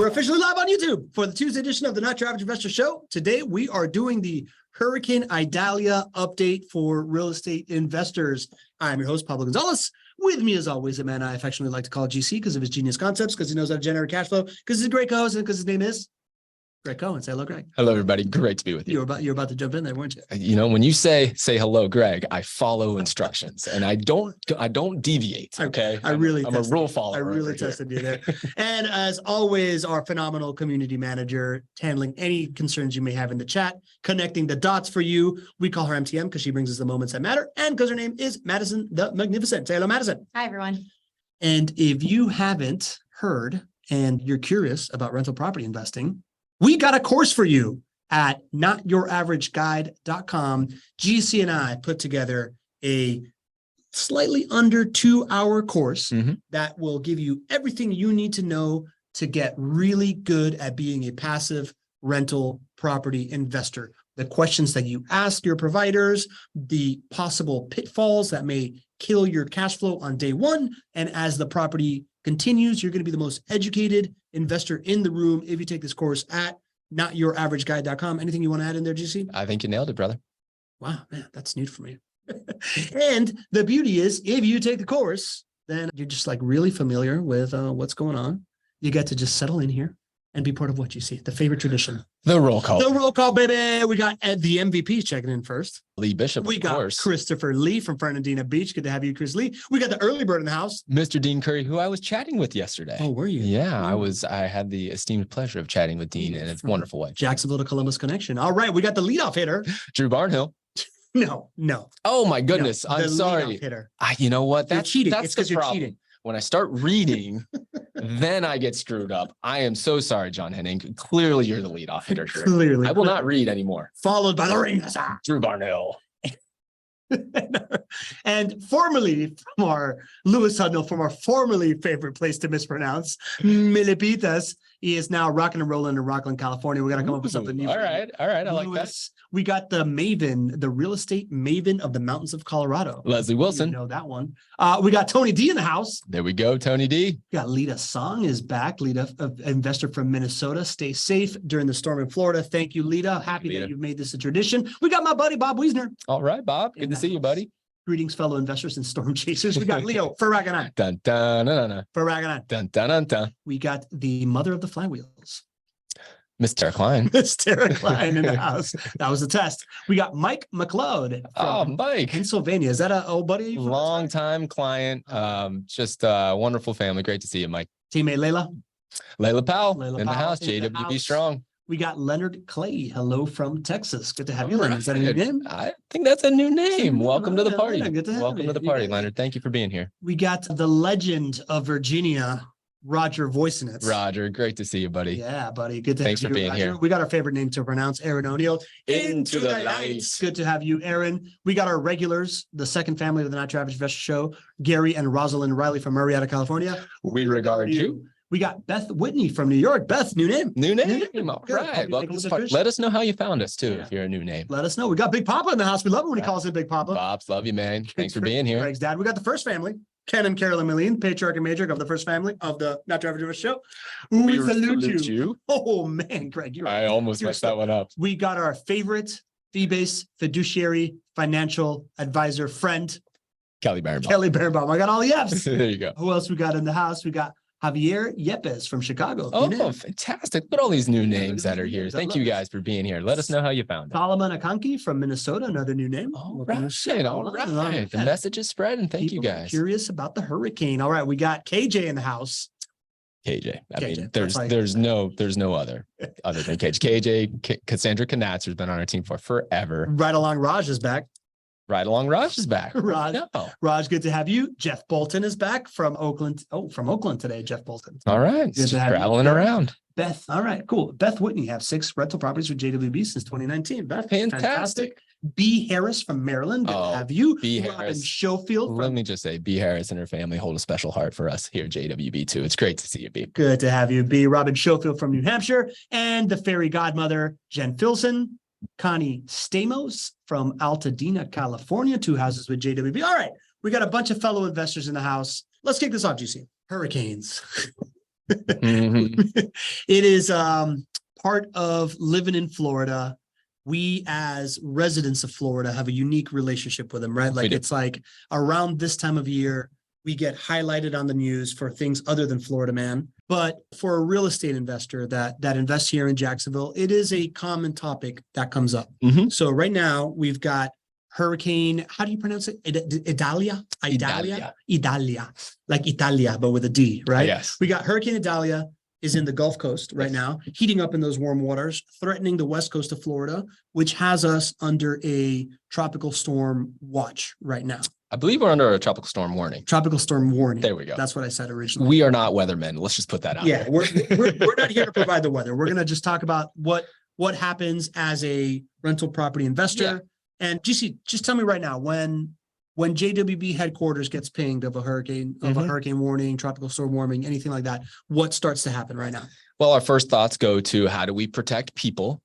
We're officially live on YouTube for the Tuesday edition of the Not Your Average Investor Show. Today, we are doing the Hurricane Idalia update for real estate investors. I'm your host, Pablo Gonzalez. With me, as always, a man I affectionately like to call GC because of his genius concepts, because he knows how to generate cash flow, because he's a great co-host, and because his name is Gregg Cohen. Say hello, Greg. Hello, everybody. Great to be with you. You're about to jump in there, weren't you? You know, when you say hello, Greg, I follow instructions and I don't deviate. Okay. I'm a rule follower. I really tested you there. And as always, our phenomenal community manager handling any concerns you may have in the chat, connecting the dots for you. We call her MTM because she brings us the moments that matter. And because her name is Madison the Magnificent. Say hello, Madison. Hi, everyone. And if you haven't heard and you're curious about rental property investing, we got a course for you at notyouraverage.com. GC and I put together a slightly under 2-hour course that will give you everything you need to know to get really good at being a passive rental property investor. The questions that you ask your providers, the possible pitfalls that may kill your cash flow on day one. And as the property continues, you're going to be the most educated investor in the room if you take this course at notyouraverage.com. Anything you want to add in there, GC? I think you nailed it, brother. Wow, man, that's neat for me. And the beauty is, if you take the course, then you're just like really familiar with what's going on. You get to just settle in here and be part of what you see. The favorite tradition. The roll call. The roll call, baby. We got the MVP checking in first. Lee Bishop, We got course. Christopher Lee from Fernandina Beach. Good to have you, Chris Lee. We got the early bird in the house. Mr. Dean Curry, who I was chatting with yesterday. Oh, were you? Yeah, Oh. I had the esteemed pleasure of chatting with Dean and it's wonderful way. Jacksonville to Columbus connection. All right, we got the leadoff hitter. Drew Barnhill. No. Oh my goodness. No, I'm the sorry. leadoff hitter. You know what? You're cheating. That's It's because the you're problem. cheating. When I start reading, then I get screwed up. I am so sorry, John Henning. Clearly, you're the leadoff hitter here. Clearly. I will not read anymore. Followed by the ring. Drew Barnhill. And formerly from our Lewis Hudnall, from our formerly favorite place to mispronounce, Milipitas, he is now rocking and rolling in Rockland, California. We got to come up with something new. All right. I like that. Lewis, we got the maven, the real estate maven of the mountains of Colorado. Leslie Wilson. You know that one. We got Tony D in the house. There we go. Tony D. We got Lita Song is back. Lita, investor from Minnesota. Stay safe during the storm in Florida. Thank you, Lita. Happy that you've made this a tradition. We got my buddy, Bob Wiesner. All right, Bob. Good to see you, buddy. Greetings, fellow investors and storm chasers. We got Leo Farragana. Dun, dun, dun, dun, Farragana. dun, dun, dun, dun. We got the mother of the flywheels. Miss Tara Klein. Miss Tara Klein in the house. That was a test. We got Mike McLeod Oh, from Mike. Pennsylvania. Is that a old buddy? Long time client. Just a wonderful family. Great to see you, Mike. Teammate Layla. Layla Powell Layla in the Powell house. in the JWB house. strong. We got Leonard Clay. Hello from Texas. Good to have you, All Leonard. Is that a new right. name? I think that's a new name. Welcome to the party. Yeah, good to have Welcome you. to the party, Leonard. Thank you for being here. We got the legend of Virginia, Roger Voicenitz. Roger, great to see you, buddy. Yeah, buddy. Good to Thanks have for you, being Roger. here. We got our favorite name to pronounce, Aaron O'Neill. Into the lights. Good to have you, Aaron. We got our regulars, the second family of the Not Your Average Investor Show, Gary and Rosalind Riley from Marietta, California. We regard you. We got Beth Whitney from New York. Beth, new name. New name. All Good. right. Happy Welcome to to the make party. this Let us know how you found us too, Yeah. if you're a new name. Let us know. We got Big Papa in the house. We love it when he calls it Big Papa. Bob's, love you, man. Thanks for being here. Greg's dad. We got the first family. Ken and Carolyn Milleen, patriarch and matriarch of the first family of the Not Your Average Investor Show. We salute you. Oh man, Greg, you're I almost messed that one up. We got our favorite fee-based fiduciary financial advisor friend, Kelly Barenbaum. Kelly Barenbaum. I got all the F's. There you go. Who else we got in the house? We got Javier Yepes from Chicago. Oh, New name. fantastic. Look at all these new names that are here. Names. I Thank love you this. guys for being here. Let us know how you found it. Solomon Akanki from Minnesota, another new name. All Welcome to the show. right. All right. The message is spreading. Thank you People are guys. Curious about the hurricane. All right, we got KJ in the house. KJ. I KJ, mean, that's like- there's no other than KJ. Cassandra Knatz has been on our team for forever. Right along, Raj is back. Right along, Raj is back. Raj. No. Raj, good to have you. Jeff Bolton is back from Oakland. Oh, from Oakland today, Jeff Bolton. All right. Good Just to have you. traveling around. Beth, all right, cool. Beth Whitney have 6 rental properties with JWB since 2019. Beth, Fantastic. B. Harris from Maryland, good Oh, to have you. B. Robin Harris. Schofield Let from me just say, B. Harris and her family hold a special heart for us here at JWB too. It's great to see you, B. Good to have you, B. Robin Schofield from New Hampshire, and the fairy godmother, Jen Filson, Connie Stamos from Altadena, California, 2 houses with JWB. All right, we got a bunch of fellow investors in the house. Let's kick this off, GC. Hurricanes. It is part of living in Florida. We as residents of Florida have a unique relationship with them, right? Like it's like around this time of year, we get highlighted on the news for things other than Florida man. But for a real estate investor that invests here in Jacksonville, it is a common topic that comes up. So right now we've got Hurricane, how do you pronounce it? Idalia? Idalia, like Italia, but with a D, right? Yes. We got Hurricane Idalia is in the Gulf Coast right now, heating up in those warm waters, threatening the west coast of Florida, which has us under a tropical storm watch right now. I believe we're under a tropical storm warning. Tropical storm warning. There we go. That's what I said originally. We are not weathermen. Let's just put that out there. We're not here to provide the weather. We're going to just talk about what happens as a rental property investor. Yeah. And GC, just tell me right now, when JWB headquarters gets pinged of a hurricane warning, tropical storm warning, anything like that, what starts to happen right now? Well, our first thoughts go to how do we protect people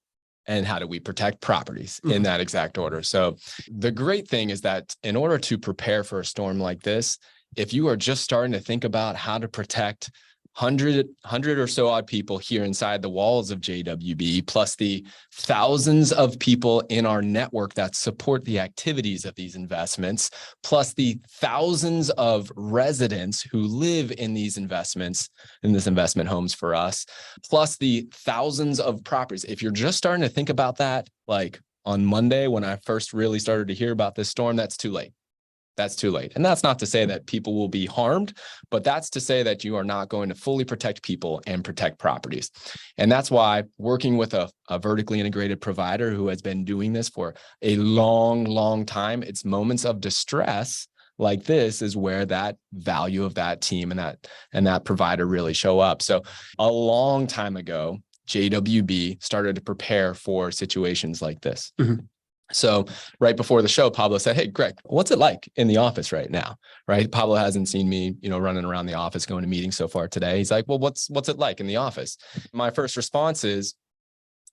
and how do we protect properties in that exact order. So the great thing is that in order to prepare for a storm like this, if you are just starting to think about how to protect 100 or so odd people here inside the walls of JWB, plus the thousands of people in our network that support the activities of these investments, plus the thousands of residents who live in these investments, in this investment homes for us, plus the thousands of properties. If you're just starting to think about that, like on Monday, when I first really started to hear about this storm, that's too late. That's too late. And that's not to say that people will be harmed, but that's to say that you are not going to fully protect people and protect properties. And that's why working with a vertically integrated provider who has been doing this for a long, long time, it's moments of distress like this is where that value of that team and that provider really show up. So a long time ago, JWB started to prepare for situations like this. So right before the show, Pablo said, "Hey, Greg, what's it like in the office right now?" Right? Pablo hasn't seen me, running around the office, going to meetings so far today. He's like, "Well, what's it like in the office?" My first response is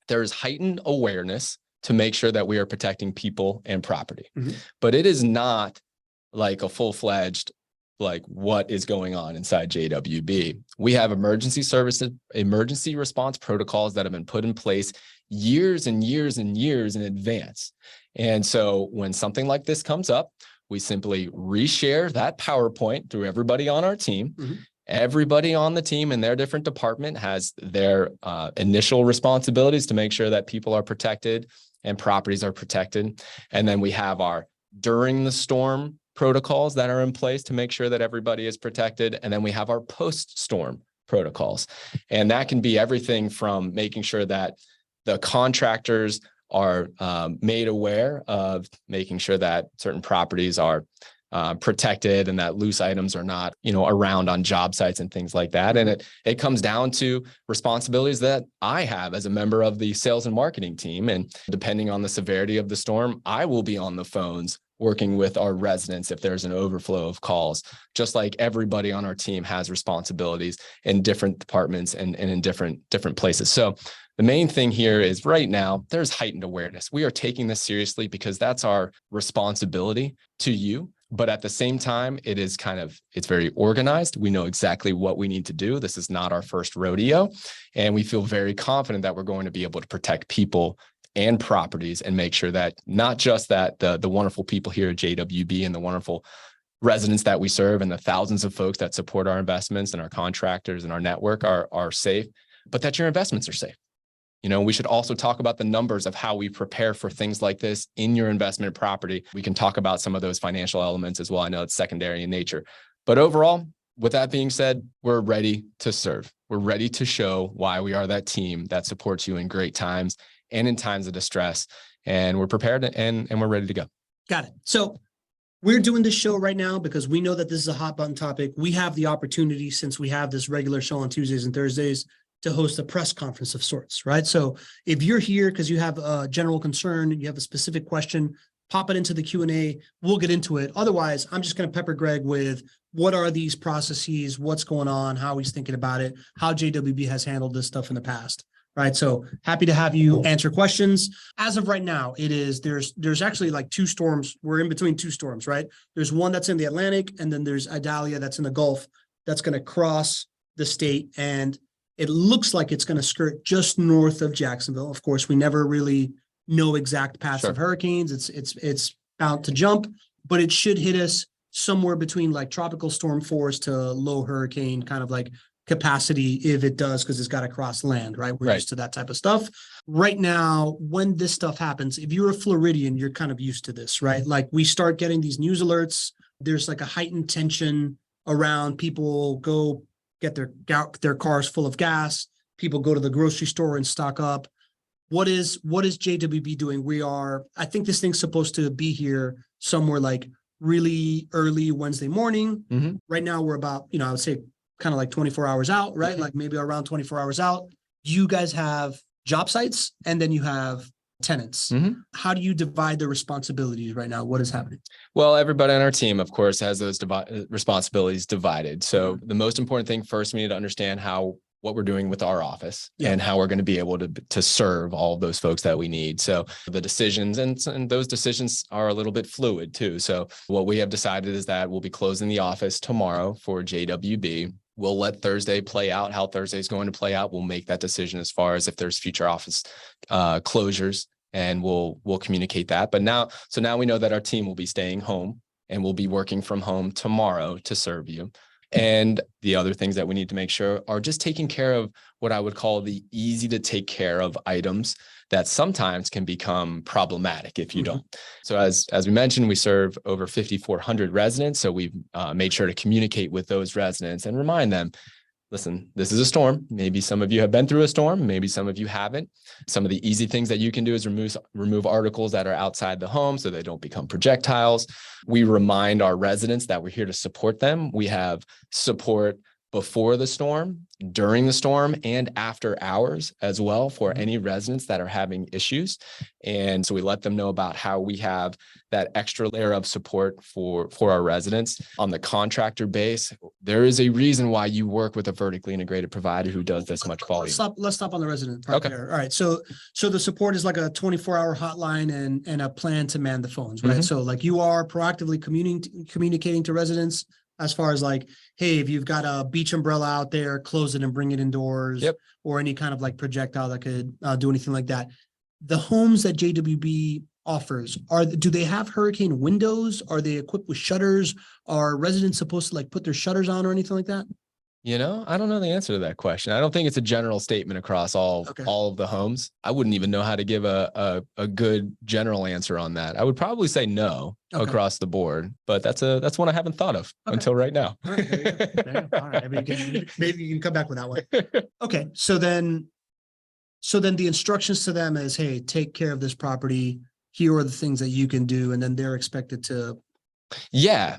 there's heightened awareness to make sure that we are protecting people and property, but it is not like a full-fledged like what is going on inside JWB. We have emergency response protocols that have been put in place years and years and years in advance. And so when something like this comes up, we simply reshare that PowerPoint through everybody on our team. Everybody on the team in their different department has their initial responsibilities to make sure that people are protected and properties are protected. And then we have our during the storm protocols that are in place to make sure that everybody is protected. And then we have our post-storm protocols. And that can be everything from making sure that the contractors are made aware of making sure that certain properties are protected and that loose items are not, around on job sites and things like that. And it comes down to responsibilities that I have as a member of the sales and marketing team. And depending on the severity of the storm, I will be on the phones working with our residents if there's an overflow of calls, just like everybody on our team has responsibilities in different departments and in different places. So the main thing here is right now, there's heightened awareness. We are taking this seriously because that's our responsibility to you. But at the same time, it's very organized. We know exactly what we need to do. This is not our first rodeo. And we feel very confident that we're going to be able to protect people and properties and make sure that not just that the wonderful people here at JWB and the wonderful residents that we serve and the thousands of folks that support our investments and our contractors and our network are safe, but that your investments are safe. We should also talk about the numbers of how we prepare for things like this in your investment property. We can talk about some of those financial elements as well. I know it's secondary in nature, but overall, with that being said, we're ready to serve. We're ready to show why we are that team that supports you in great times and in times of distress. And we're prepared and we're ready to go. Got it. So we're doing this show right now because we know that this is a hot button topic. We have the opportunity, since we have this regular show on Tuesdays and Thursdays, to host a press conference of sorts, right? So if you're here because you have a general concern, you have a specific question, pop it into the Q&A. We'll get into it. Otherwise, I'm just going to pepper Greg with what are these processes, what's going on, how he's thinking about it, how JWB has handled this stuff in the past, right? So happy to have you answer questions. As of right now, there's actually like two storms. We're in between two storms, right? There's one that's in the Atlantic, and then there's Idalia that's in the Gulf that's going to cross the state, and it looks like it's going to skirt just north of Jacksonville. Of course, we never really know exact paths of hurricanes. It's bound to jump, but it should hit us somewhere between like tropical storm force to low hurricane kind of like capacity if it does, because it's got to cross land, right? We're used to that type of stuff. Right now, when this stuff happens, if you're a Floridian, you're kind of used to this, right? Like we start getting these news alerts. There's like a heightened tension around people go get their cars full of gas. People go to the grocery store and stock up. What is JWB doing? I think this thing's supposed to be here somewhere like really early Wednesday morning. Mm-hmm. Right now we're about, I would say kind of like 24 hours out, right? Like maybe around 24 hours out. You guys have job sites and then you have tenants. Mm-hmm. How do you divide the responsibilities right now? What is happening? Well, everybody on our team, of course, has those responsibilities divided. So the most important thing first, we need to understand what we're doing with our office and how we're going to be able to serve all of those folks that we need. So the decisions and those decisions are a little bit fluid too. So what we have decided is that we'll be closing the office tomorrow for JWB. We'll let Thursday play out how Thursday is going to play out. We'll make that decision as far as if there's future office closures, and we'll communicate that. But now we know that our team will be staying home and we'll be working from home tomorrow to serve you. And the other things that we need to make sure are just taking care of what I would call the easy to take care of items that sometimes can become problematic if you don't. So as we mentioned, we serve over 5,400 residents. So we've made sure to communicate with those residents and remind them, listen, this is a storm. Maybe some of you have been through a storm. Maybe some of you haven't. Some of the easy things that you can do is remove articles that are outside the home so they don't become projectiles. We remind our residents that we're here to support them. We have support before the storm, during the storm, and after hours as well for any residents that are having issues. And so we let them know about how we have that extra layer of support for our residents. On the contractor base, there is a reason why you work with a vertically integrated provider who does this much volume. Let's stop on the resident part there. All right. So the support is like a 24-hour hotline and a plan to man the phones, right? So like you are proactively communicating to residents as far as like, hey, if you've got a beach umbrella out there, close it and bring it indoors, or any kind of like projectile that could do anything like that. The homes that JWB offers, do they have hurricane windows? Are they equipped with shutters? Are residents supposed to like put their shutters on or anything like that? I don't know the answer to that question. I don't think it's a general statement across all of the homes. I wouldn't even know how to give a good general answer on that. I would probably say no across the board, but that's one I haven't thought of until right now. All right, there you go. All right, maybe you can come back with that one. Okay, so then the instructions to them is, hey, take care of this property. Here are the things that you can do, and then they're expected to. Yeah.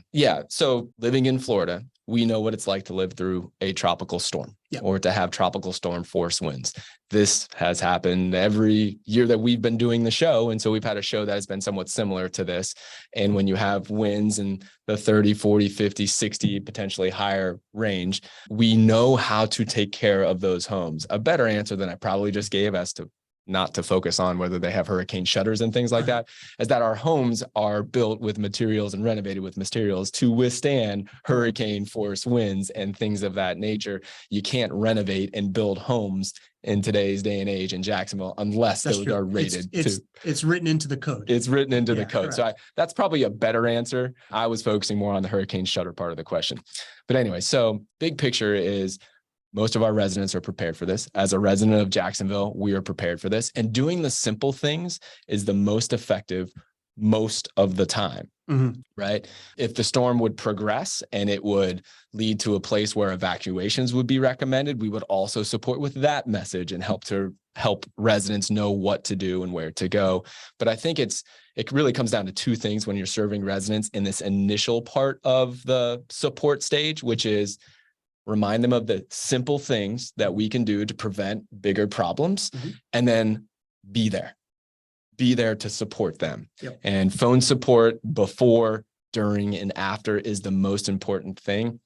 So living in Florida, we know what it's like to live through a tropical storm or to have tropical storm force winds. This has happened every year that we've been doing the show. And so we've had a show that has been somewhat similar to this. And when you have winds in the 30, 40, 50, 60, potentially higher range, we know how to take care of those homes. A better answer than I probably just gave as to not to focus on whether they have hurricane shutters and things like that, is that our homes are built with materials and renovated with materials to withstand hurricane force winds and things of that nature. You can't renovate and build homes in today's day and age in Jacksonville unless those are rated. It's written into the code. It's written into the code. Correct. So that's probably a better answer. I was focusing more on the hurricane shutter part of the question. But anyway, so big picture is, most of our residents are prepared for this. As a resident of Jacksonville, we are prepared for this. And doing the simple things is the most effective most of the time, right? If the storm would progress and it would lead to a place where evacuations would be recommended, we would also support with that message and help residents know what to do and where to go. But I think it really comes down to two things when you're serving residents in this initial part of the support stage, which is remind them of the simple things that we can do to prevent bigger problems, and then be there to support them. And phone support before, during, and after is the most important thing.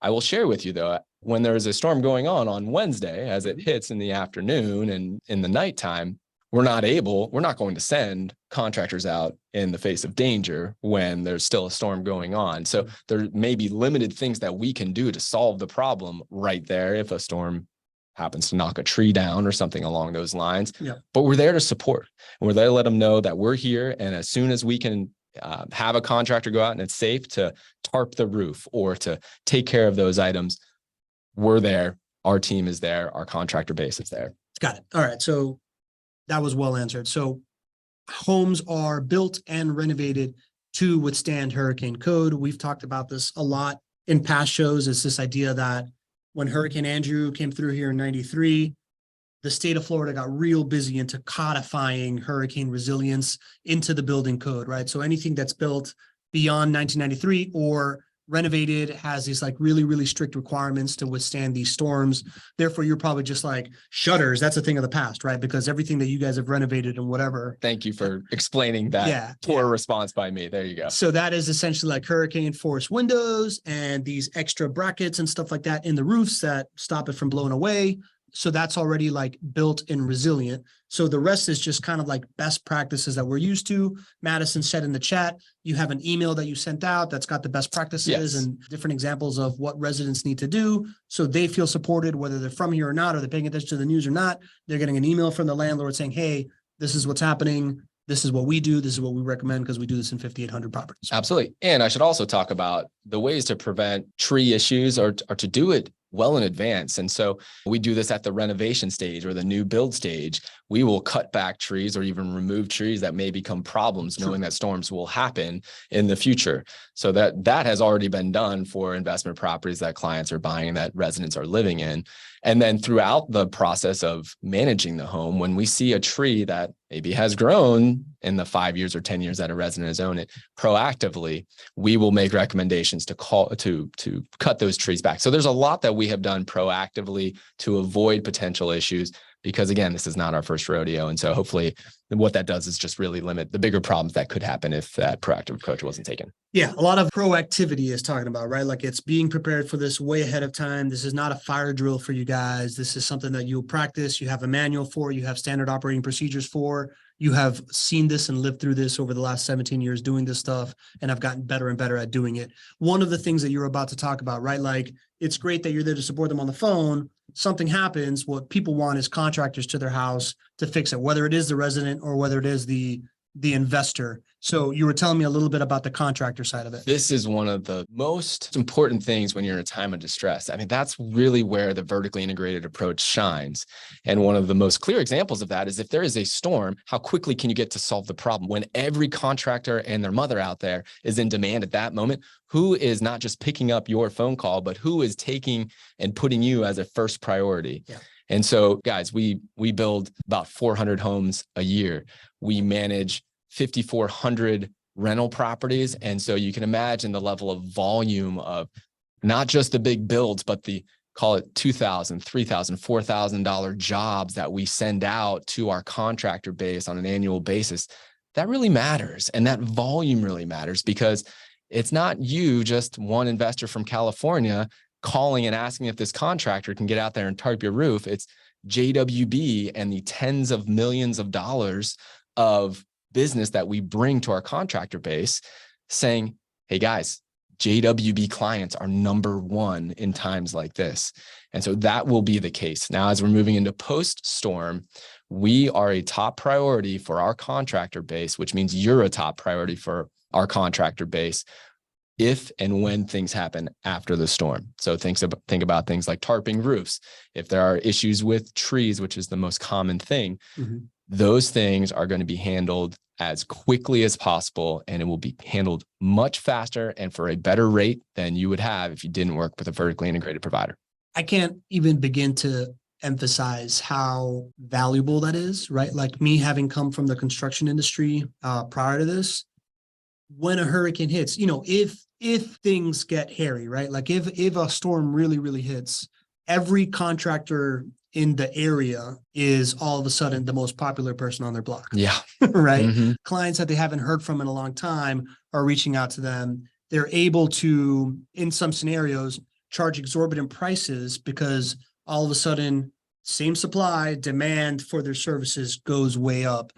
I will share with you though, when there is a storm going on Wednesday, as it hits in the afternoon and in the nighttime, we're not going to send contractors out in the face of danger when there's still a storm going on. So there may be limited things that we can do to solve the problem right there if a storm happens to knock a tree down or something along those lines. Yeah. But we're there to support, and we're there to let them know that we're here. And as soon as we can have a contractor go out and it's safe to tarp the roof or to take care of those items, we're there. Our team is there. Our contractor base is there. Got it. All right. So that was well answered. So homes are built and renovated to withstand hurricane code. We've talked about this a lot in past shows. It's this idea that when Hurricane Andrew came through here in 93, the state of Florida got real busy into codifying hurricane resilience into the building code, right? So anything that's built beyond 1993 or renovated has these like really, really strict requirements to withstand these storms. Therefore, you're probably just like shutters. That's a thing of the past, right? Because everything that you guys have renovated and whatever. Thank you for explaining that poor response by me. There you go. So that is essentially like hurricane force windows and these extra brackets and stuff like that in the roofs that stop it from blowing away. So that's already like built and resilient. So the rest is just kind of like best practices that we're used to. Madison said in the chat, you have an email that you sent out that's got the best practices and different examples of what residents need to do. So they feel supported, whether they're from here or not, or they're paying attention to the news or not. They're getting an email from the landlord saying, hey, this is what's happening. This is what we do. This is what we recommend because we do this in 5,800 properties. Absolutely. And I should also talk about the ways to prevent tree issues or to do it well in advance. And so we do this at the renovation stage or the new build stage. We will cut back trees or even remove trees that may become problems, knowing that storms will happen in the future. So that has already been done for investment properties that clients are buying, that residents are living in. And then throughout the process of managing the home, when we see a tree that maybe has grown in the 5 years or 10 years that a resident has owned it, proactively, we will make recommendations to cut those trees back. So there's a lot that we have done proactively to avoid potential issues, because again, this is not our first rodeo. And so hopefully what that does is just really limit the bigger problems that could happen if that proactive approach wasn't taken. Yeah, a lot of proactivity is talking about, right? Like it's being prepared for this way ahead of time. This is not a fire drill for you guys. This is something that you'll practice. You have a manual for, you have standard operating procedures for. You have seen this and lived through this over the last 17 years doing this stuff and have gotten better and better at doing it. One of the things that you're about to talk about, right? Like it's great that you're there to support them on the phone. Something happens, what people want is contractors to their house to fix it, whether it is the resident or whether it is the investor. So you were telling me a little bit about the contractor side of it. This is one of the most important things when you're in a time of distress. I mean, that's really where the vertically integrated approach shines. And one of the most clear examples of that is if there is a storm, how quickly can you get to solve the problem? When every contractor and their mother out there is in demand at that moment, who is not just picking up your phone call, but who is taking and putting you as a first priority? Yeah. And so, guys, we build about 400 homes a year. We manage 5,400 rental properties. And so you can imagine the level of volume of not just the big builds, but the, call it $2,000, $3,000, $4,000 jobs that we send out to our contractor base on an annual basis. That really matters. And that volume really matters because it's not you, just one investor from California, calling and asking if this contractor can get out there and tarp your roof. It's JWB and the tens of millions of dollars of business that we bring to our contractor base saying, hey guys, JWB clients are number one in times like this. And so that will be the case. Now, as we're moving into post-storm, we are a top priority for our contractor base, which means you're a top priority for our contractor base if and when things happen after the storm. So think about things like tarping roofs. If there are issues with trees, which is the most common thing, those things are going to be handled as quickly as possible, and it will be handled much faster and for a better rate than you would have if you didn't work with a vertically integrated provider. I can't even begin to emphasize how valuable that is, right? Like me having come from the construction industry prior to this, when a hurricane hits, you know, if things get hairy, right? Like if a storm really, really hits, every contractor in the area is all of a sudden the most popular person on their block. Yeah. Right. Clients that they haven't heard from in a long time are reaching out to them. They're able to, in some scenarios, charge exorbitant prices because all of a sudden, same supply, demand for their services goes way up.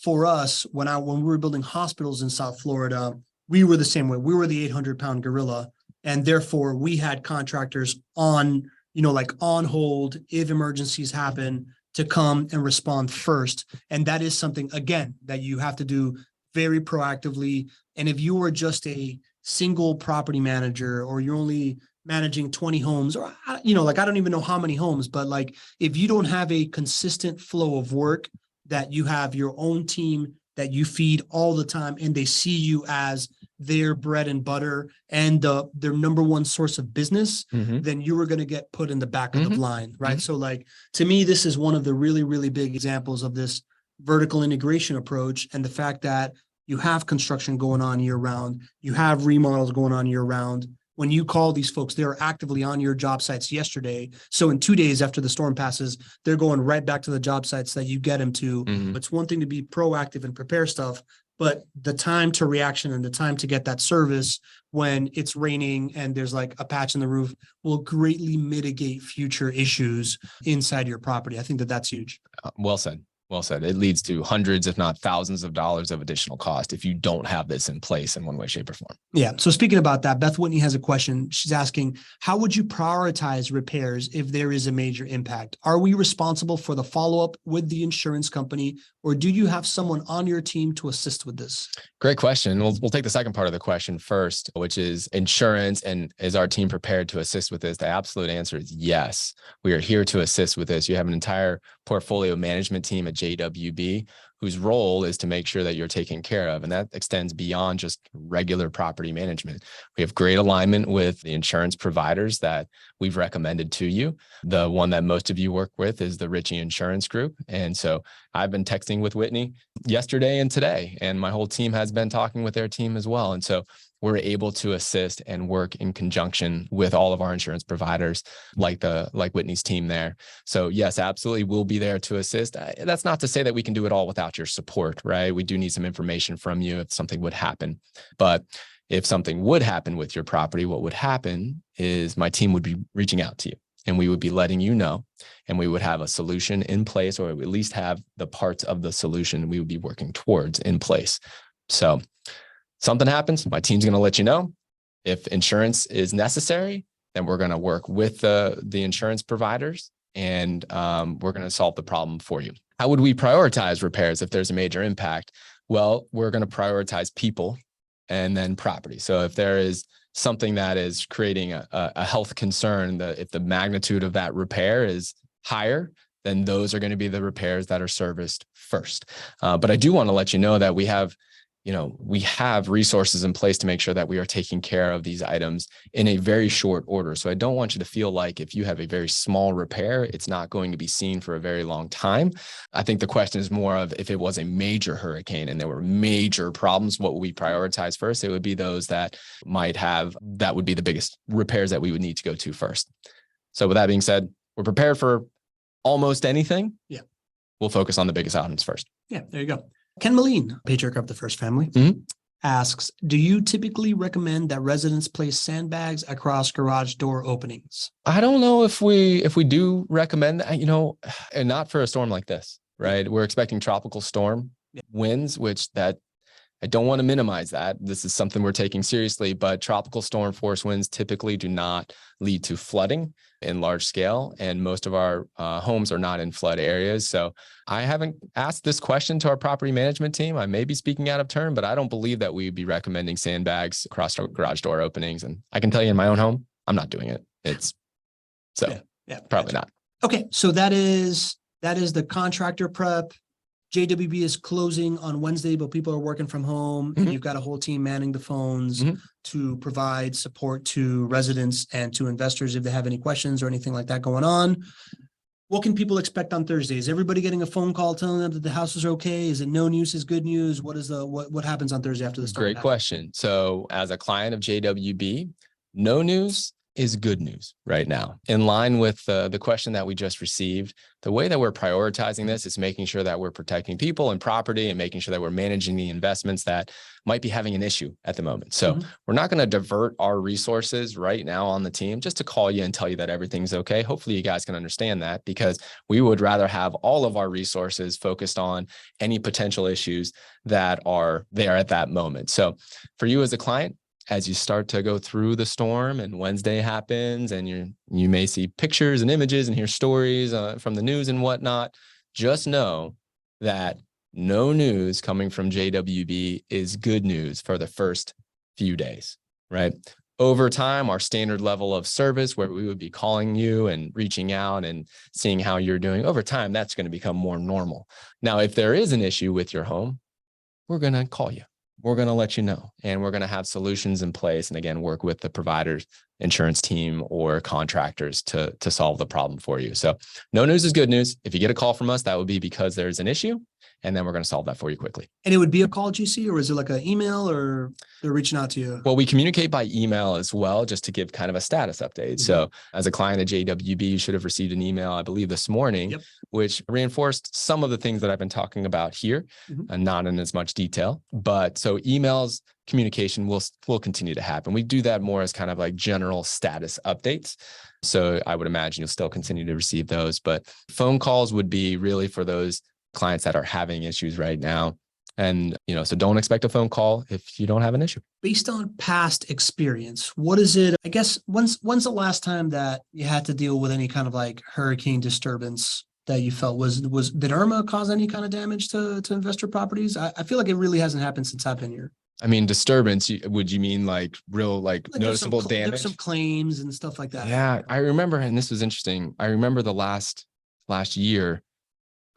for us, when we were building hospitals in South Florida, we were the same way. We were the 800-pound gorilla, and therefore we had contractors on, like on hold if emergencies happen to come and respond first. And that is something, again, that you have to do very proactively. And if you are just a single property manager, or you're only managing 20 homes, or, I don't even know how many homes, but like, if you don't have a consistent flow of work, that you have your own team that you feed all the time, and they see you as their bread and butter and their number one source of business, then you are going to get put in the back of the line, right? So like, to me, this is one of the really, really big examples of this vertical integration approach, and the fact that you have construction going on year round, you have remodels going on year round. When you call these folks, they're actively on your job sites yesterday. So in 2 days after the storm passes, they're going right back to the job sites that you get them to. But it's one thing to be proactive and prepare stuff, but the time to reaction and the time to get that service when it's raining and there's like a patch in the roof will greatly mitigate future issues inside your property. I think that that's huge. Well said. Well said. It leads to hundreds, if not thousands of dollars of additional cost if you don't have this in place in one way, shape, or form. Yeah. So speaking about that, Beth Whitney has a question. She's asking, how would you prioritize repairs if there is a major impact? Are we responsible for the follow-up with the insurance company, or do you have someone on your team to assist with this? Great question. We'll take the second part of the question first, which is insurance. And is our team prepared to assist with this? The absolute answer is yes. We are here to assist with this. You have an entire portfolio management team at JWB whose role is to make sure that you're taken care of. And that extends beyond just regular property management. We have great alignment with the insurance providers that we've recommended to you. The one that most of you work with is the Ritchie Insurance Group. And so I've been texting with Whitney yesterday and today, and my whole team has been talking with their team as well. And so we're able to assist and work in conjunction with all of our insurance providers, like Whitney's team there. So yes, absolutely, we'll be there to assist. That's not to say that we can do it all without your support, right? We do need some information from you if something would happen. But if something would happen with your property, what would happen is my team would be reaching out to you, and we would be letting you know, and we would have a solution in place, or at least have the parts of the solution we would be working towards in place. So something happens, my team's going to let you know. If insurance is necessary, then we're going to work with the insurance providers, and we're going to solve the problem for you. How would we prioritize repairs if there's a major impact? Well, we're going to prioritize people and then property. So if there is something that is creating a health concern, if the magnitude of that repair is higher, then those are going to be the repairs that are serviced first. But I do want to let you know that we have resources in place to make sure that we are taking care of these items in a very short order. So I don't want you to feel like if you have a very small repair, it's not going to be seen for a very long time. I think the question is more of, if it was a major hurricane and there were major problems, what would we prioritize first? It would be those that would be the biggest repairs that we would need to go to first. So with that being said, we're prepared for almost anything. Yeah. We'll focus on the biggest items first. Yeah, there you go. Ken Moline, patriarch of the first family, asks, do you typically recommend that residents place sandbags across garage door openings? I don't know if we do recommend that, and not for a storm like this, right? We're expecting tropical storm winds, which that I don't want to minimize that. This is something we're taking seriously, but tropical storm force winds typically do not lead to flooding in large scale. And most of our homes are not in flood areas. So I haven't asked this question to our property management team. I may be speaking out of turn, but I don't believe that we'd be recommending sandbags across our garage door openings. And I can tell you in my own home, I'm not doing it. Probably not. Okay. So that is the contractor prep. JWB is closing on Wednesday, but people are working from home. And you've got a whole team manning the phones to provide support to residents and to investors if they have any questions or anything like that going on. What can people expect on Thursday? Is everybody getting a phone call telling them that the houses are okay? Is it no news is good news? What happens on Thursday after the storm? Great question. So as a client of JWB, no news is good news right now. In line with the question that we just received, the way that we're prioritizing this is making sure that we're protecting people and property and making sure that we're managing the investments that might be having an issue at the moment. So we're not going to divert our resources right now on the team just to call you and tell you that everything's okay. Hopefully you guys can understand that, because we would rather have all of our resources focused on any potential issues that are there at that moment. So for you as a client, as you start to go through the storm and Wednesday happens and you may see pictures and images and hear stories from the news and whatnot, just know that no news coming from JWB is good news for the first few days, right? Over time, our standard level of service where we would be calling you and reaching out and seeing how you're doing, over time, that's going to become more normal. Now, if there is an issue with your home, we're going to call you. We're going to let you know, and we're going to have solutions in place. And again, work with the provider's insurance team or contractors to solve the problem for you. So no news is good news. If you get a call from us, that would be because there's an issue, and then we're going to solve that for you quickly. And it would be a call, GC, or is it like an email, or they're reaching out to you? Well, we communicate by email as well, just to give kind of a status update. So as a client at JWB, you should have received an email, I believe this morning, which reinforced some of the things that I've been talking about here, and not in as much detail. But so emails, communication will continue to happen. We do that more as kind of like general status updates. So I would imagine you'll still continue to receive those, but phone calls would be really for those clients that are having issues right now. And, so don't expect a phone call if you don't have an issue. Based on past experience, what is it? I guess when's the last time that you had to deal with any kind of like hurricane disturbance that you felt did Irma cause any kind of damage to investor properties? I feel like it really hasn't happened since I've been here. I mean, disturbance, would you mean like real, like noticeable damage? There's some claims and stuff like that. Yeah, I remember, and this was interesting. I remember the last year,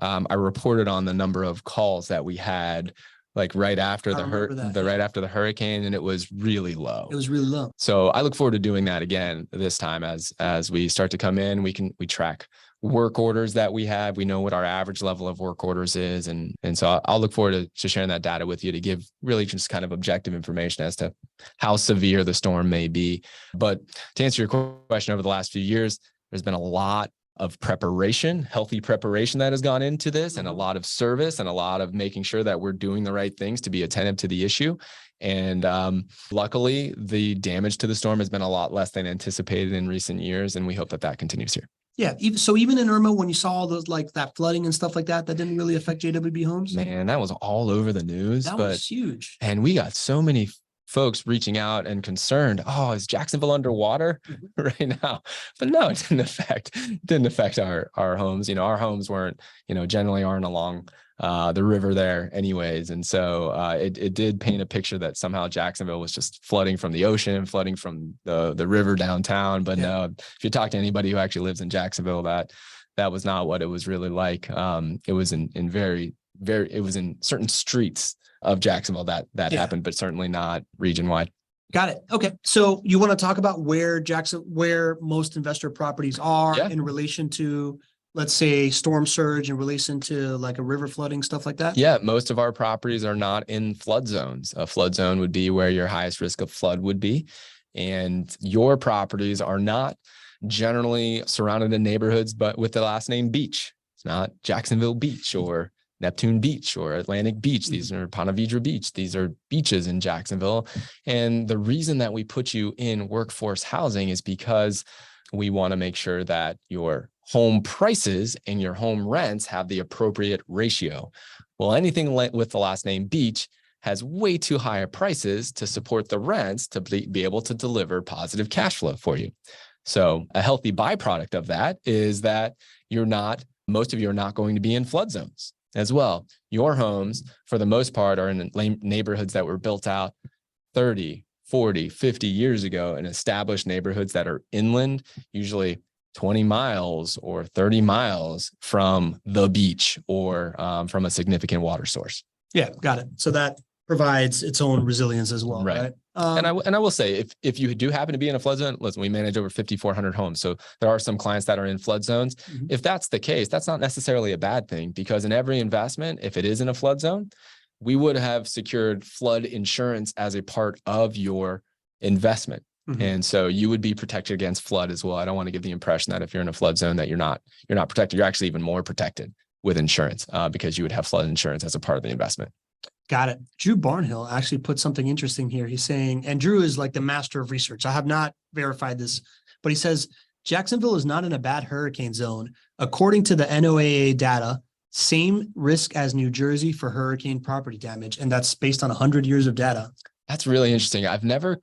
I reported on the number of calls that we had like right after the hurricane, and it was really low. It was really low. So I look forward to doing that again this time as we start to come in. We track work orders that we have. We know what our average level of work orders is. And so I'll look forward to sharing that data with you to give really just kind of objective information as to how severe the storm may be. But to answer your question, over the last few years, there's been a lot of preparation, healthy preparation that has gone into this, and a lot of service and a lot of making sure that we're doing the right things to be attentive to the issue. And luckily, the damage to the storm has been a lot less than anticipated in recent years, and we hope that continues here. Yeah. So even in Irma, when you saw all those like that flooding and stuff like that, that didn't really affect JWB homes? Man, that was all over the news. That was huge. And we got so many folks reaching out and concerned, oh, is Jacksonville underwater right now? But no, it didn't affect our homes. Our homes weren't, generally aren't along the river there anyways. And so it did paint a picture that somehow Jacksonville was just flooding from the ocean, flooding from the river downtown. But no, if you talk to anybody who actually lives in Jacksonville, that was not what it was really like. It was in it was in certain streets of Jacksonville that happened, but certainly not region wide. Got it. Okay. So you want to talk about where most investor properties are in relation to, let's say, storm surge, in relation to like a river flooding, stuff like that? Yeah. Most of our properties are not in flood zones. A flood zone would be where your highest risk of flood would be. And your properties are not generally surrounded in neighborhoods, but with the last name Beach. It's not Jacksonville Beach or Neptune Beach or Atlantic Beach. These are Ponte Vedra Beach. These are beaches in Jacksonville. And the reason that we put you in workforce housing is because we want to make sure that your home prices and your home rents have the appropriate ratio. Well, anything with the last name Beach has way too high prices to support the rents to be able to deliver positive cash flow for you. So a healthy byproduct of that is that most of you are not going to be in flood zones as well. Your homes, for the most part, are in neighborhoods that were built out 30, 40, 50 years ago in established neighborhoods that are inland, usually 20 miles or 30 miles from the beach or from a significant water source. Yeah, got it. So that provides its own resilience as well, right? And I will say, if you do happen to be in a flood zone, listen, we manage over 5,400 homes. So there are some clients that are in flood zones. If that's the case, that's not necessarily a bad thing, because in every investment, if it is in a flood zone, we would have secured flood insurance as a part of your investment. And so you would be protected against flood as well. I don't want to give the impression that if you're in a flood zone that you're not protected. You're actually even more protected with insurance because you would have flood insurance as a part of the investment. Got it. Drew Barnhill actually put something interesting here. He's saying, and Drew is like the master of research. I have not verified this, but he says, Jacksonville is not in a bad hurricane zone. According to the NOAA data, same risk as New Jersey for hurricane property damage. And that's based on 100 years of data. That's really interesting. I've never,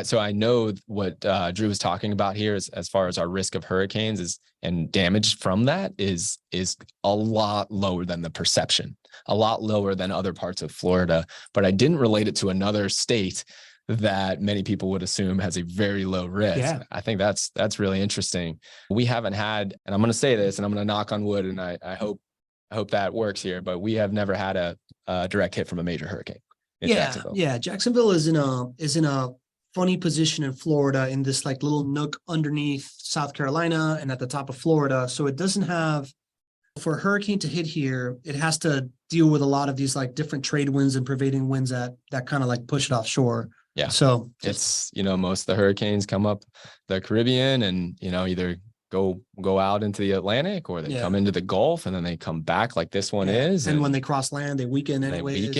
so I know what Drew was talking about here as far as our risk of hurricanes is and damage from that is a lot lower than the perception, a lot lower than other parts of Florida. But I didn't relate it to another state that many people would assume has a very low risk. Yeah. I think that's really interesting. We haven't had, and I'm going to say this, and I'm going to knock on wood, and I hope that works here, but we have never had a direct hit from a major hurricane. Jacksonville. Yeah. Jacksonville is in a funny position in Florida, in this like little nook underneath South Carolina and at the top of Florida. So it doesn't have, for a hurricane to hit here, it has to deal with a lot of these like different trade winds and pervading winds that kind of like push it offshore. Yeah. So it's, most of the hurricanes come up the Caribbean and, either go out into the Atlantic or they come into the Gulf and then they come back like this one is. And when they cross land, they weaken anyway.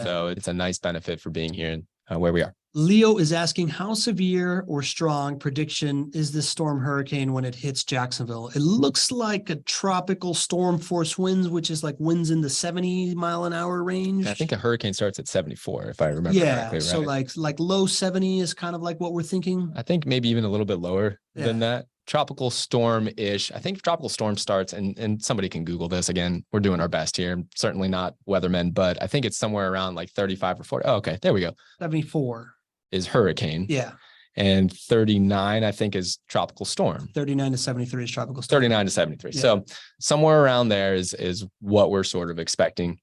So it's a nice benefit for being here and where we are. Leo is asking, how severe or strong prediction is this storm hurricane when it hits Jacksonville? It looks like a tropical storm force winds, which is like winds in the 70-mile-an-hour range. I think a hurricane starts at 74, if I remember correctly. Right? So like low 70 is kind of like what we're thinking. I think maybe even a little bit lower than that. Tropical storm-ish. I think tropical storm starts, and somebody can Google this again. We're doing our best here. I'm certainly not weathermen, but I think it's somewhere around like 35 or 40. Oh, okay. There we go. 74 is hurricane. Yeah. And 39, I think, is tropical storm. 39 to 73 is tropical storm. 39 to 73. Yeah. So somewhere around there is what we're sort of expecting.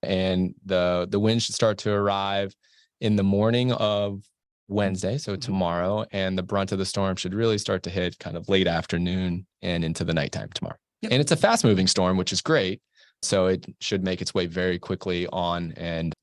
And the wind should start to arrive in the morning of Wednesday, so tomorrow, and the brunt of the storm should really start to hit kind of late afternoon and into the nighttime tomorrow. Yep. And it's a fast moving storm, which is great. So it should make its way very quickly on. And,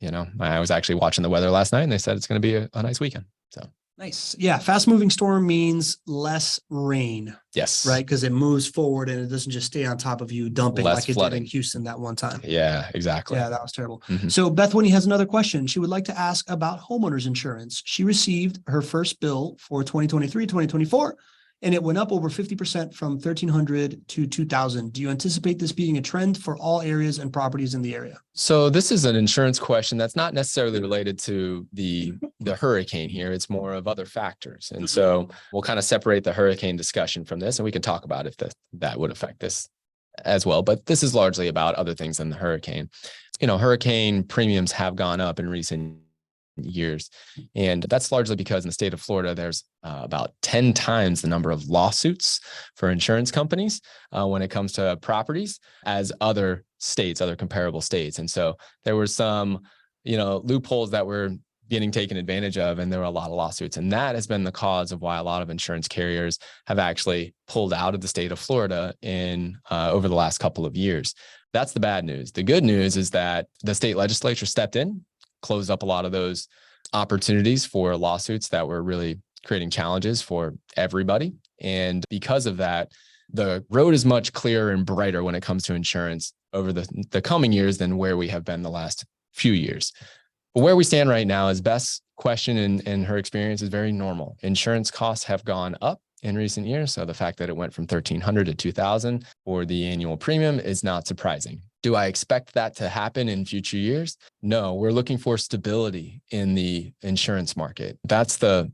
I was actually watching the weather last night and they said it's going to be a nice weekend. So nice. Yeah. Fast moving storm means less rain. Yes. Right. Because it moves forward and it doesn't just stay on top of you, dumping less like it flooding. did in Houston that one time. Yeah, exactly. Yeah, that was terrible. So Beth Winnie has another question. She would like to ask about homeowners insurance. She received her first bill for 2023, 2024, and it went up over 50% from $1,300 to $2,000. Do you anticipate this being a trend for all areas and properties in the area? So this is an insurance question that's not necessarily related to the hurricane here. It's more of other factors. And so we'll kind of separate the hurricane discussion from this, and we can talk about if that would affect this as well. But this is largely about other things than the hurricane. Hurricane premiums have gone up in recent years. And that's largely because in the state of Florida, there's about 10 times the number of lawsuits for insurance companies when it comes to properties as other states, other comparable states. And so there were some, loopholes that were getting taken advantage of, and there were a lot of lawsuits. And that has been the cause of why a lot of insurance carriers have actually pulled out of the state of Florida over the last couple of years. That's the bad news. The good news is that the state legislature stepped in, closed up a lot of those opportunities for lawsuits that were really creating challenges for everybody. And because of that, the road is much clearer and brighter when it comes to insurance over the coming years than where we have been the last few years. But where we stand right now is Beth's question and her experience is very normal. Insurance costs have gone up in recent years. So the fact that it went from $1,300 to $2,000 for the annual premium is not surprising. Do I expect that to happen in future years? No, we're looking for stability in the insurance market. That's the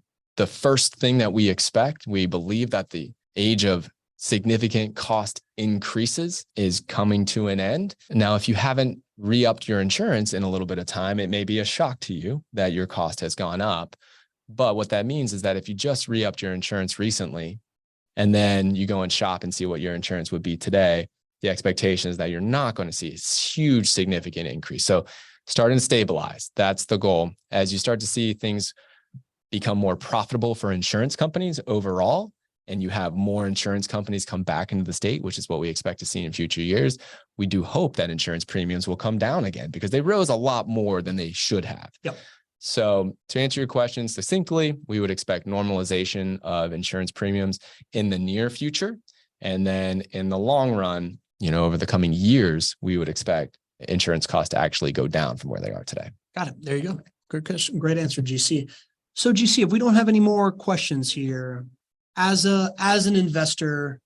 first thing that we expect. We believe that the age of significant cost increases is coming to an end. Now, if you haven't re-upped your insurance in a little bit of time, it may be a shock to you that your cost has gone up. But what that means is that if you just re-upped your insurance recently, and then you go and shop and see what your insurance would be today, the expectation is that you're not going to see a huge, significant increase. So starting to stabilize, that's the goal. As you start to see things become more profitable for insurance companies overall, and you have more insurance companies come back into the state, which is what we expect to see in future years, we do hope that insurance premiums will come down again because they rose a lot more than they should have. Yep. So to answer your question succinctly, we would expect normalization of insurance premiums in the near future. And then in the long run, over the coming years, we would expect insurance costs to actually go down from where they are today. Got it. There you go. Good question. Great answer, GC. So GC, if we don't have any more questions here, as an investor,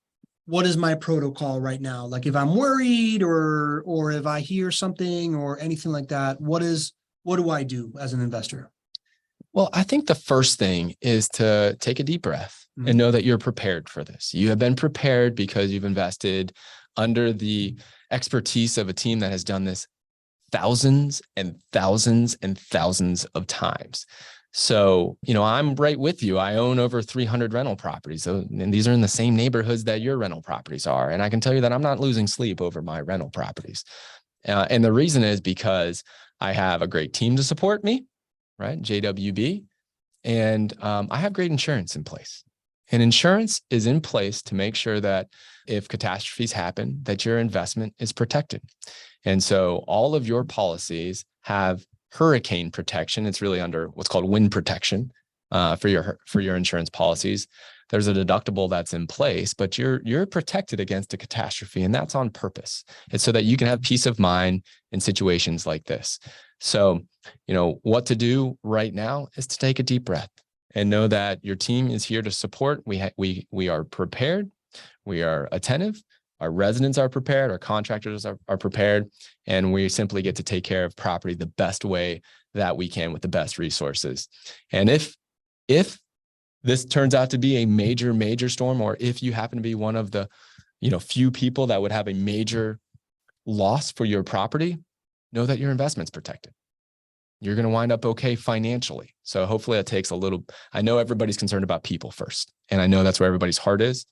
what is my protocol right now? Like if I'm worried or if I hear something or anything like that, what do I do as an investor? Well, I think the first thing is to take a deep breath and know that you're prepared for this. You have been prepared because you've invested under the expertise of a team that has done this thousands and thousands and thousands of times. So, I'm right with you. I own over 300 rental properties. And these are in the same neighborhoods that your rental properties are. And I can tell you that I'm not losing sleep over my rental properties. And the reason is because I have a great team to support me, right? JWB. And I have great insurance in place. And insurance is in place to make sure that if catastrophes happen, that your investment is protected. And so all of your policies have hurricane protection. It's really under what's called wind protection for your insurance policies. There's a deductible that's in place, but you're protected against a catastrophe, and that's on purpose. It's so that you can have peace of mind in situations like this. So, what to do right now is to take a deep breath and know that your team is here to support. We are prepared. We are attentive. Our residents are prepared, our contractors are prepared, and we simply get to take care of property the best way that we can with the best resources. And if this turns out to be a major, major storm, or if you happen to be one of the few people that would have a major loss for your property, know that your investment's protected. You're going to wind up okay financially. So hopefully it takes I know everybody's concerned about people first, and I know that's where everybody's heart is.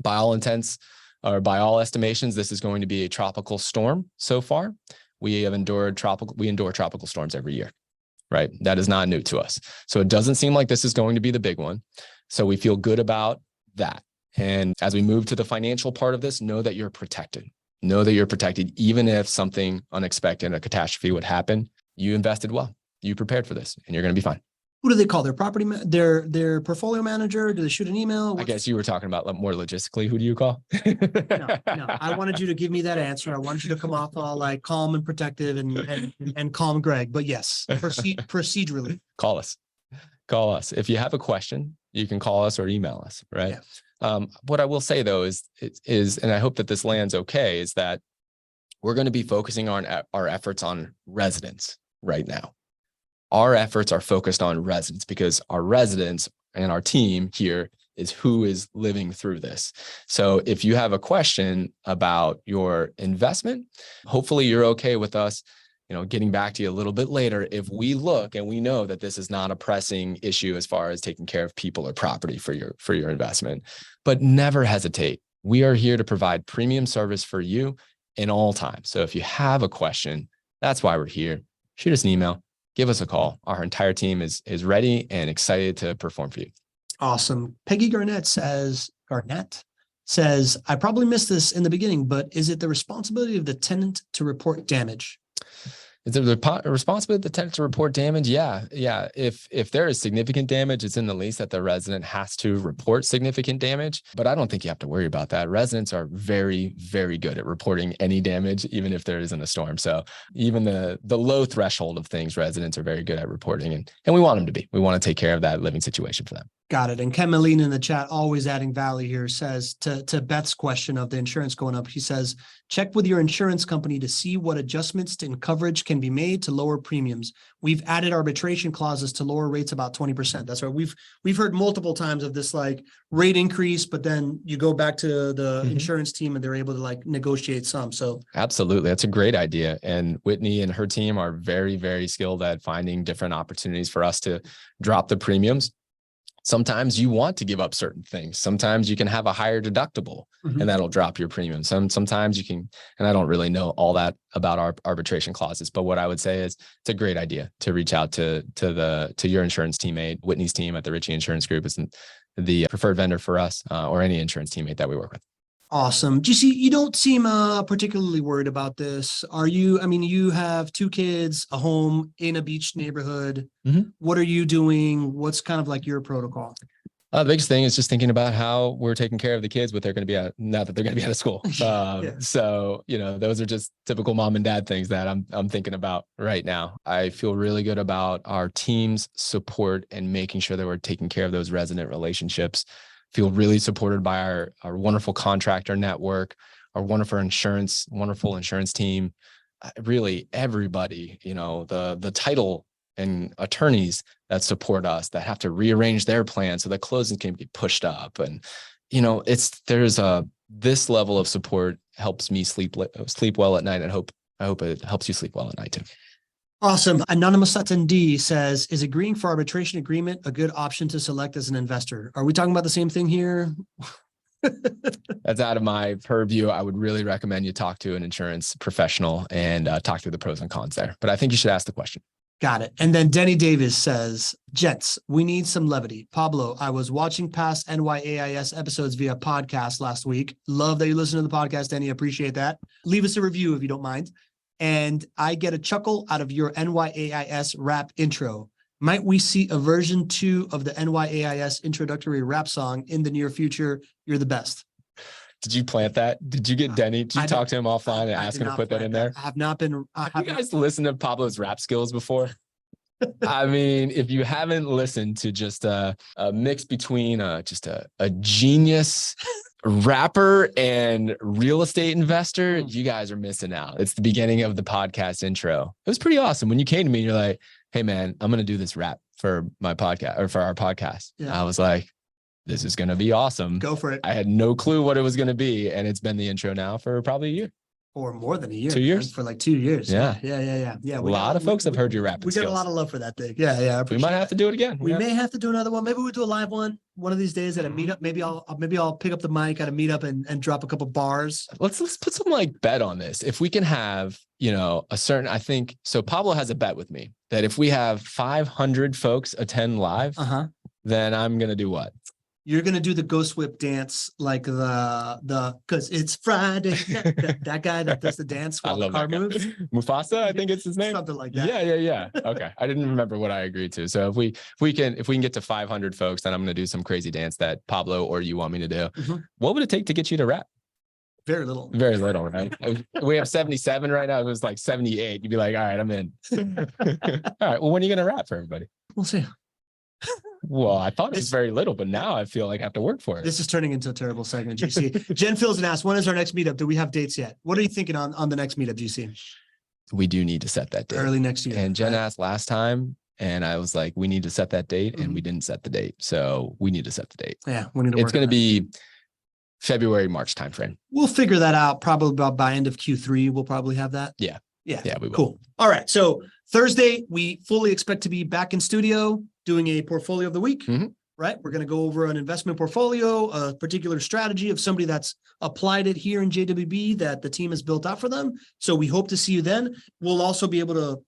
By all intents, or by all estimations, this is going to be a tropical storm so far. We endure tropical storms every year, right? That is not new to us. So it doesn't seem like this is going to be the big one. So we feel good about that. And as we move to the financial part of this, know that you're protected. Know that you're protected, even if something unexpected, a catastrophe would happen. You invested well. You prepared for this, and you're going to be fine. Who do they call their property, their portfolio manager? Do they shoot an email? I guess you were talking about more logistically. Who do you call? No. I wanted you to give me that answer. I wanted you to come off all like calm and protective and calm Gregg. But yes, procedurally. Call us. If you have a question, you can call us or email us, right? Yeah. What I will say though is, and I hope that this lands okay, is that we're going to be focusing on our efforts on residents right now. Our efforts are focused on residents because our residents and our team here is who is living through this. So if you have a question about your investment, hopefully you're okay with us, getting back to you a little bit later if we look and we know that this is not a pressing issue as far as taking care of people or property for your investment. But never hesitate. We are here to provide premium service for you in all times. So if you have a question, that's why we're here. Shoot us an email. Give us a call. Our entire team is ready and excited to perform for you. Awesome. Peggy Garnett says, I probably missed this in the beginning, but is it the responsibility of the tenant to report damage? Is it the responsibility of the tenant to report damage? Yeah. If there is significant damage, it's in the lease that the resident has to report significant damage. But I don't think you have to worry about that. Residents are very, very good at reporting any damage, even if there isn't a storm. So even the low threshold of things, residents are very good at reporting, and we want them to be. We want to take care of that living situation for them. Got it. And Ken Moline in the chat, always adding value here, says to Beth's question of the insurance going up, he says, check with your insurance company to see what adjustments in coverage can be made to lower premiums. We've added arbitration clauses to lower rates about 20%. That's right. We've heard multiple times of this like rate increase, but then you go back to the insurance team and they're able to like negotiate some. So absolutely. That's a great idea. And Whitney and her team are very, very skilled at finding different opportunities for us to drop the premiums. Sometimes you want to give up certain things. Sometimes you can have a higher deductible and that'll drop your premium. Sometimes you can, and I don't really know all that about our arbitration clauses, but what I would say is it's a great idea to reach out to your insurance teammate. Whitney's team at the Ritchie Insurance Group is the preferred vendor for us, or any insurance teammate that we work with. Awesome. GC, you don't seem particularly worried about this. Are you? I mean, you have 2 kids, a home in a beach neighborhood. What are you doing? What's kind of like your protocol? The biggest thing is just thinking about how we're taking care of the kids, what they're going to be at, now that they're going to be out of school. So, those are just typical mom and dad things that I'm thinking about right now. I feel really good about our team's support and making sure that we're taking care of those resident relationships. Feel really supported by our wonderful contractor network, our wonderful insurance team, really everybody, the title and attorneys that support us that have to rearrange their plans so that closing can be pushed up. And, this level of support helps me sleep well at night. And I hope it helps you sleep well at night too. Awesome. Anonymous attendee says, is agreeing for arbitration agreement a good option to select as an investor? Are we talking about the same thing here? That's out of my purview. I would really recommend you talk to an insurance professional and talk through the pros and cons there. But I think you should ask the question. Got it. And then Denny Davis says, gents, we need some levity. Pablo, I was watching past NYAIS episodes via podcast last week. Love that you listen to the podcast, Denny. Appreciate that. Leave us a review if you don't mind. And I get a chuckle out of your NYAIS rap intro. Might we see a version 2 of the NYAIS introductory rap song in the near future? You're the best. Did you plant that? Did you get Denny? Did you talk to him offline and ask him to put that in there? I have not been. Have you guys listened to Pablo's rap skills before? I mean, if you haven't listened to just a mix between just a genius rapper and real estate investor, you guys are missing out. It's the beginning of the podcast intro. It was pretty awesome. When you came to me, you're like, hey man, I'm going to do this rap for my podcast or for our podcast. Yeah. I was like, this is going to be awesome. Go for it. I had no clue what it was going to be. And it's been the intro now for probably a year. Or more than a year. 2 years? For like 2 years. Yeah. Yeah. A lot of folks have heard your rap. We got a lot of love for that thing. Yeah. We might have to do it again. We may have to do another one. Maybe we'll do a live one of these days at a meetup. Maybe I'll pick up the mic at a meetup and drop a couple bars. Let's put some like bet on this. If we can have, I think, so Pablo has a bet with me that if we have 500 folks attend live, then I'm going to do what? You're going to do the ghost whip dance, like cause it's Friday. that guy that does the dance while the car moves. Mufasa, I think it's his name. Something like that. Yeah. Okay. I didn't remember what I agreed to. So if we can get to 500 folks, then I'm going to do some crazy dance that Pablo or you want me to do. What would it take to get you to rap? Very little, right? We have 77 right now. It was like 78. You'd be like, all right, I'm in. All right. Well, when are you going to rap for everybody? We'll see. Well, I thought it was very little, but now I feel like I have to work for it. This is turning into a terrible segment, GC. Jen fills and asks, when is our next meetup? Do we have dates yet? What are you thinking on the next meetup, GC? We do need to set that date. Early next year. And Jen asked last time, and I was like, we need to set that date, and we didn't set the date. So we need to set the date. Yeah, we need to. It's going to be February, March timeframe. We'll figure that out probably about by end of Q3. We'll probably have that. Yeah, we will. Cool. All right. So Thursday, we fully expect to be back in studio doing a portfolio of the week. Right? We're going to go over an investment portfolio, a particular strategy of somebody that's applied it here in JWB that the team has built out for them. So we hope to see you then. We'll also be able to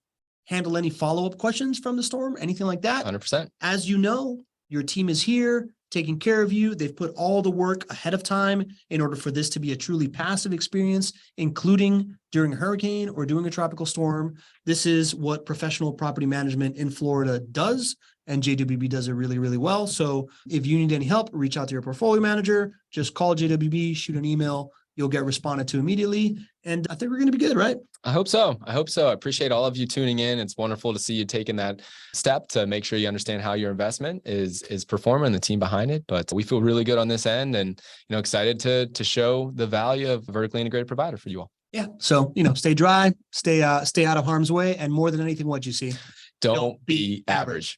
handle any follow-up questions from the storm, anything like that. 100%. As you know, your team is here taking care of you. They've put all the work ahead of time in order for this to be a truly passive experience, including during a hurricane or during a tropical storm. This is what professional property management in Florida does. And JWB does it really, really well. So if you need any help, reach out to your portfolio manager, just call JWB, shoot an email, you'll get responded to immediately. And I think we're going to be good, right? I hope so. I appreciate all of you tuning in. It's wonderful to see you taking that step to make sure you understand how your investment is performing, the team behind it. But we feel really good on this end and, excited to show the value of a vertically integrated provider for you all. Yeah. So, stay dry, stay out of harm's way. And more than anything, what you see, don't be average.